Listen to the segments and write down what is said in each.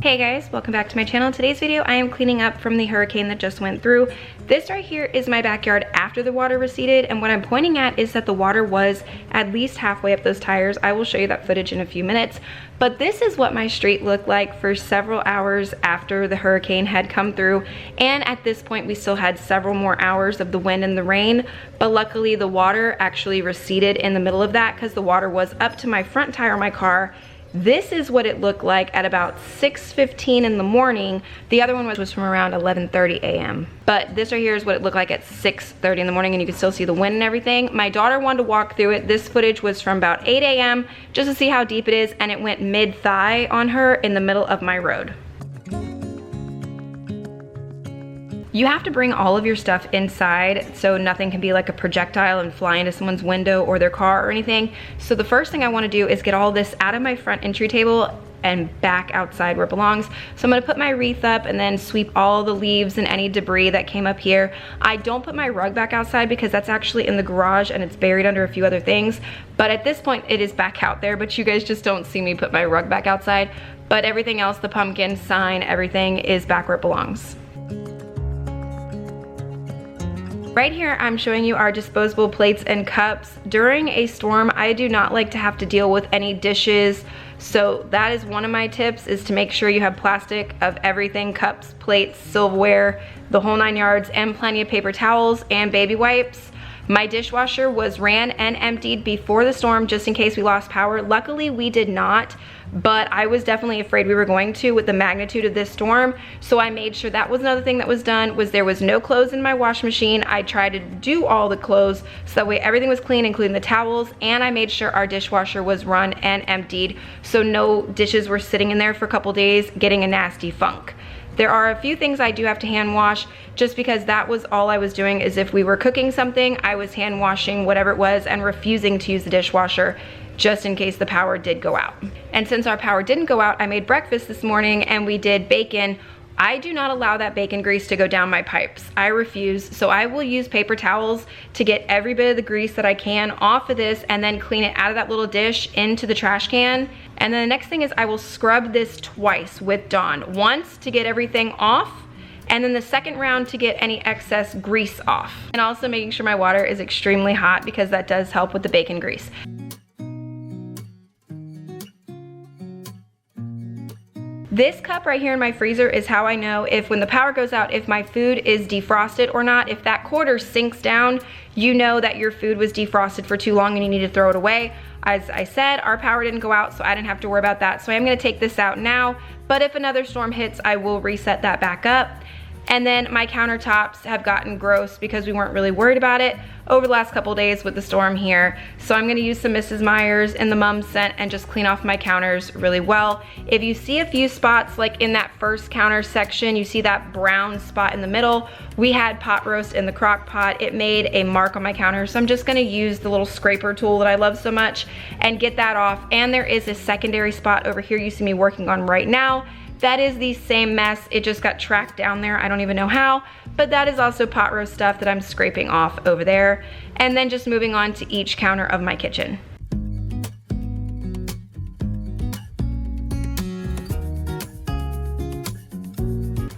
Hey guys, welcome back to my channel. In today's video, I am cleaning up from the hurricane that just went through. This right here is my backyard after the water receded, and what I'm pointing at is that the water was at least halfway up those tires. I will show you that footage in a few minutes, but this is what my street looked like for several hours after the hurricane had come through, and at this point we still had several more hours of the wind and the rain, but luckily the water actually receded in the middle of that because the water was up to my front tire of my car. This is what it looked like at about 6:15 in the morning. The other one was from around 11:30 a.m. But this right here is what it looked like at 6:30 in the morning, and you can still see the wind and everything. My daughter wanted to walk through it. This footage was from about 8 a.m. just to see how deep it is, and it went mid-thigh on her in the middle of my road. You have to bring all of your stuff inside so nothing can be like a projectile and fly into someone's window or their car or anything. So the first thing I want to do is get all this out of my front entry table and back outside where it belongs. So I'm gonna put my wreath up and then sweep all the leaves and any debris that came up here. I don't put my rug back outside because that's actually in the garage and it's buried under a few other things. But at this point it is back out there, but you guys just don't see me put my rug back outside. But everything else, the pumpkin, sign, everything is back where it belongs. Right here, I'm showing you our disposable plates and cups. During a storm, I do not like to have to deal with any dishes. So that is one of my tips, is to make sure you have plastic of everything, cups, plates, silverware, the whole 9 yards, and plenty of paper towels and baby wipes. My dishwasher was ran and emptied before the storm just in case we lost power. Luckily, we did not, but I was definitely afraid we were going to with the magnitude of this storm. So I made sure that was another thing that was done, was there was no clothes in my wash machine. I tried to do all the clothes so that way everything was clean, including the towels, and I made sure our dishwasher was run and emptied so no dishes were sitting in there for a couple days getting a nasty funk. There are a few things I do have to hand wash just because that was all I was doing, is if we were cooking something, I was hand washing whatever it was and refusing to use the dishwasher just in case the power did go out. And since our power didn't go out, I made breakfast this morning and we did bacon. I do not allow that bacon grease to go down my pipes. I refuse. So I will use paper towels to get every bit of the grease that I can off of this and then clean it out of that little dish into the trash can. And then the next thing is I will scrub this twice with Dawn. Once to get everything off, and then the second round to get any excess grease off. And also making sure my water is extremely hot because that does help with the bacon grease. This cup right here in my freezer is how I know if, when the power goes out, if my food is defrosted or not. If that quarter sinks down, you know that your food was defrosted for too long and you need to throw it away. As I said, our power didn't go out, so I didn't have to worry about that. So I'm gonna take this out now, but if another storm hits, I will reset that back up. And then my countertops have gotten gross because we weren't really worried about it over the last couple of days with the storm here. So I'm gonna use some Mrs. Meyer's in the mum scent and just clean off my counters really well. If you see a few spots, like in that first counter section, you see that brown spot in the middle, we had pot roast in the crock pot. It made a mark on my counter. So I'm just gonna use the little scraper tool that I love so much and get that off. And there is a secondary spot over here you see me working on right now. That is the same mess, it just got tracked down there, I don't even know how, but that is also pot roast stuff that I'm scraping off over there. And then just moving on to each counter of my kitchen.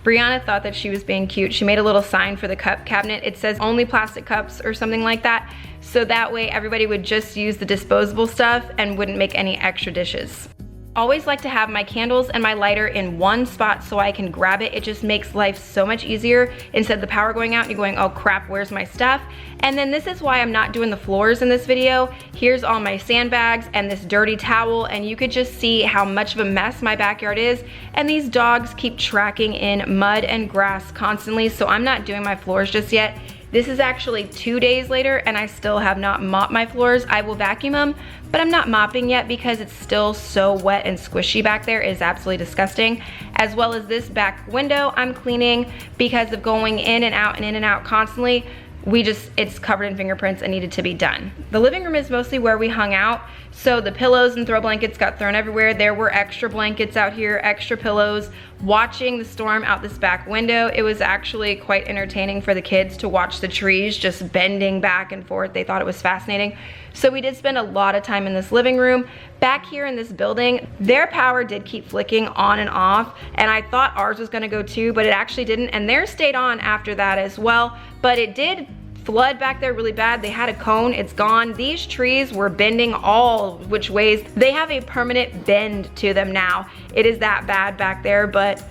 Brianna thought that she was being cute. She made a little sign for the cup cabinet. It says only plastic cups or something like that. So that way everybody would just use the disposable stuff and wouldn't make any extra dishes. Always like to have my candles and my lighter in one spot so I can grab it. It just makes life so much easier instead of the power going out and you're going, oh crap, where's my stuff? And then this is why I'm not doing the floors in this video. Here's all my sandbags and this dirty towel, and you could just see how much of a mess my backyard is. And these dogs keep tracking in mud and grass constantly, so I'm not doing my floors just yet. This is actually 2 days later and I still have not mopped my floors. I will vacuum them, but I'm not mopping yet because it's still so wet and squishy back there. It is absolutely disgusting. As well as this back window I'm cleaning because of going in and out and in and out constantly. It's covered in fingerprints and needed to be done. The living room is mostly where we hung out, so the pillows and throw blankets got thrown everywhere. There were extra blankets out here, extra pillows. watching the storm out this back window. It was actually quite entertaining for the kids to watch the trees just bending back and forth. They thought it was fascinating. So we did spend a lot of time in this living room. Back here in this building, their power did keep flicking on and off, and I thought ours was gonna go too, but it actually didn't, and theirs stayed on after that as well, but it did flood back there really bad. They had a cone, it's gone. These trees were bending all which ways. They have a permanent bend to them now. It is that bad back there, but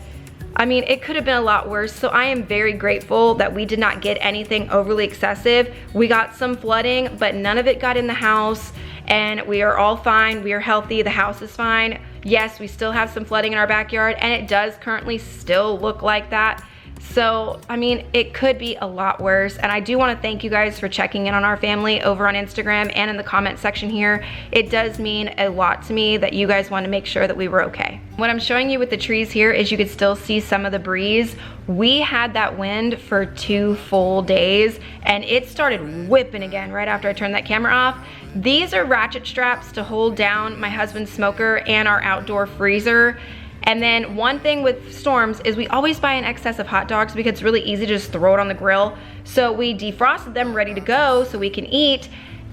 I mean, it could have been a lot worse. So I am very grateful that we did not get anything overly excessive. We got some flooding, but none of it got in the house, and we are all fine. We are healthy, the house is fine. Yes, we still have some flooding in our backyard, and it does currently still look like that. So, I mean, it could be a lot worse, and I do want to thank you guys for checking in on our family over on Instagram and in the comment section here. It does mean a lot to me that you guys want to make sure that we were okay. What I'm showing you with the trees here is you could still see some of the breeze. We had that wind for 2 full days, and it started whipping again right after I turned that camera off. These are ratchet straps to hold down my husband's smoker and our outdoor freezer. And then one thing with storms is we always buy an excess of hot dogs because it's really easy to just throw it on the grill. So we defrosted them ready to go so we can eat,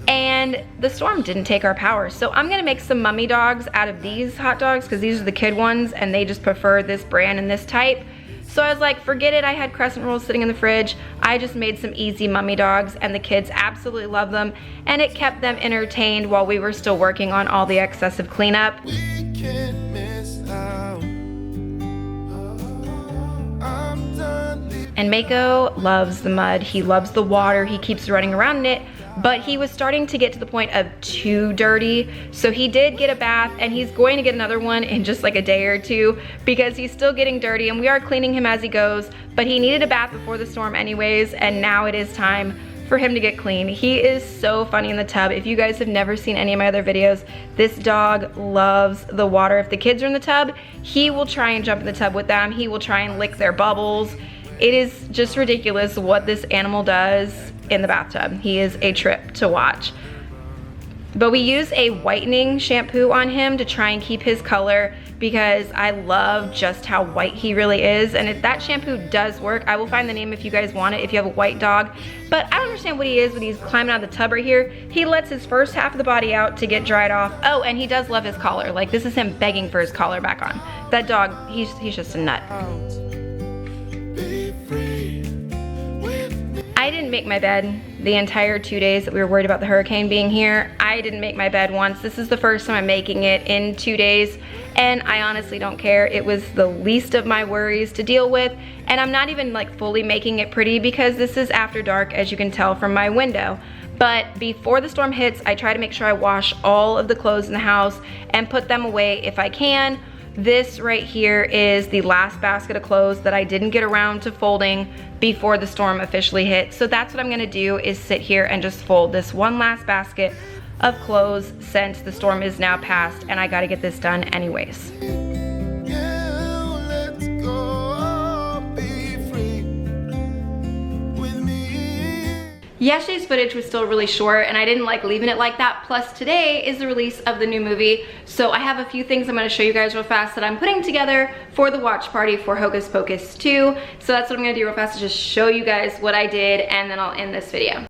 and the storm didn't take our power. So I'm gonna make some mummy dogs out of these hot dogs because these are the kid ones and they just prefer this brand and this type. So I was like, forget it, I had crescent rolls sitting in the fridge. I just made some easy mummy dogs and the kids absolutely love them, and it kept them entertained while we were still working on all the excessive cleanup. And Mako loves the mud, he loves the water, he keeps running around in it, but he was starting to get to the point of too dirty. So he did get a bath, and he's going to get another one in just like a day or two because he's still getting dirty, and we are cleaning him as he goes, but he needed a bath before the storm anyways, and now it is time for him to get clean. He is so funny in the tub. If you guys have never seen any of my other videos, this dog loves the water. If the kids are in the tub, he will try and jump in the tub with them. He will try and lick their bubbles. It is just ridiculous what this animal does in the bathtub. He is a trip to watch. But we use a whitening shampoo on him to try and keep his color because I love just how white he really is. And if that shampoo does work, I will find the name if you guys want it, if you have a white dog. But I don't understand what he is when he's climbing out of the tub right here. He lets his first half of the body out to get dried off. Oh, and he does love his collar. Like, this is him begging for his collar back on. That dog, he's just a nut. I didn't make my bed the entire 2 days that we were worried about the hurricane being here. I didn't make my bed once. This is the first time I'm making it in 2 days, and I honestly don't care. It was the least of my worries to deal with, and I'm not even like fully making it pretty because this is after dark, as you can tell from my window. But before the storm hits, I try to make sure I wash all of the clothes in the house and put them away if I can. This right here is the last basket of clothes that I didn't get around to folding before the storm officially hit. So that's what I'm gonna do, is sit here and just fold this one last basket of clothes since the storm is now past and I gotta get this done anyways. Yesterday's footage was still really short and I didn't like leaving it like that. Plus today is the release of the new movie. So I have a few things I'm gonna show you guys real fast that I'm putting together for the watch party for Hocus Pocus 2. So that's what I'm gonna do real fast, is just show you guys what I did and then I'll end this video.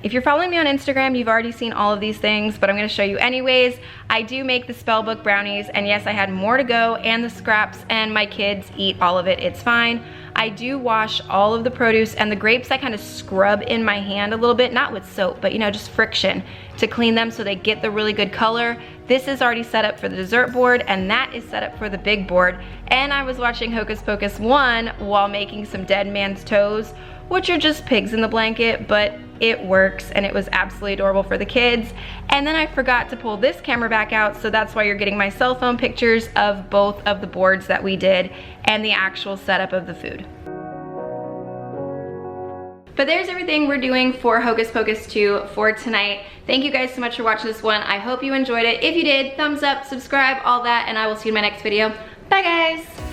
If you're following me on Instagram, you've already seen all of these things, but I'm gonna show you anyways. I do make the spellbook brownies, and yes, I had more to go, and the scraps, and my kids eat all of it, it's fine. I do wash all of the produce, and the grapes I kind of scrub in my hand a little bit, not with soap, but you know, just friction to clean them so they get the really good color. This is already set up for the dessert board, and that is set up for the big board. And I was watching Hocus Pocus 1 while making some dead man's toes, which are just pigs in the blanket, but it works, and it was absolutely adorable for the kids. And then I forgot to pull this camera back out, so that's why you're getting my cell phone pictures of both of the boards that we did and the actual setup of the food. But there's everything we're doing for Hocus Pocus 2 for tonight. Thank you guys so much for watching this one. I hope you enjoyed it. If you did, thumbs up, subscribe, all that, and I will see you in my next video. Bye guys!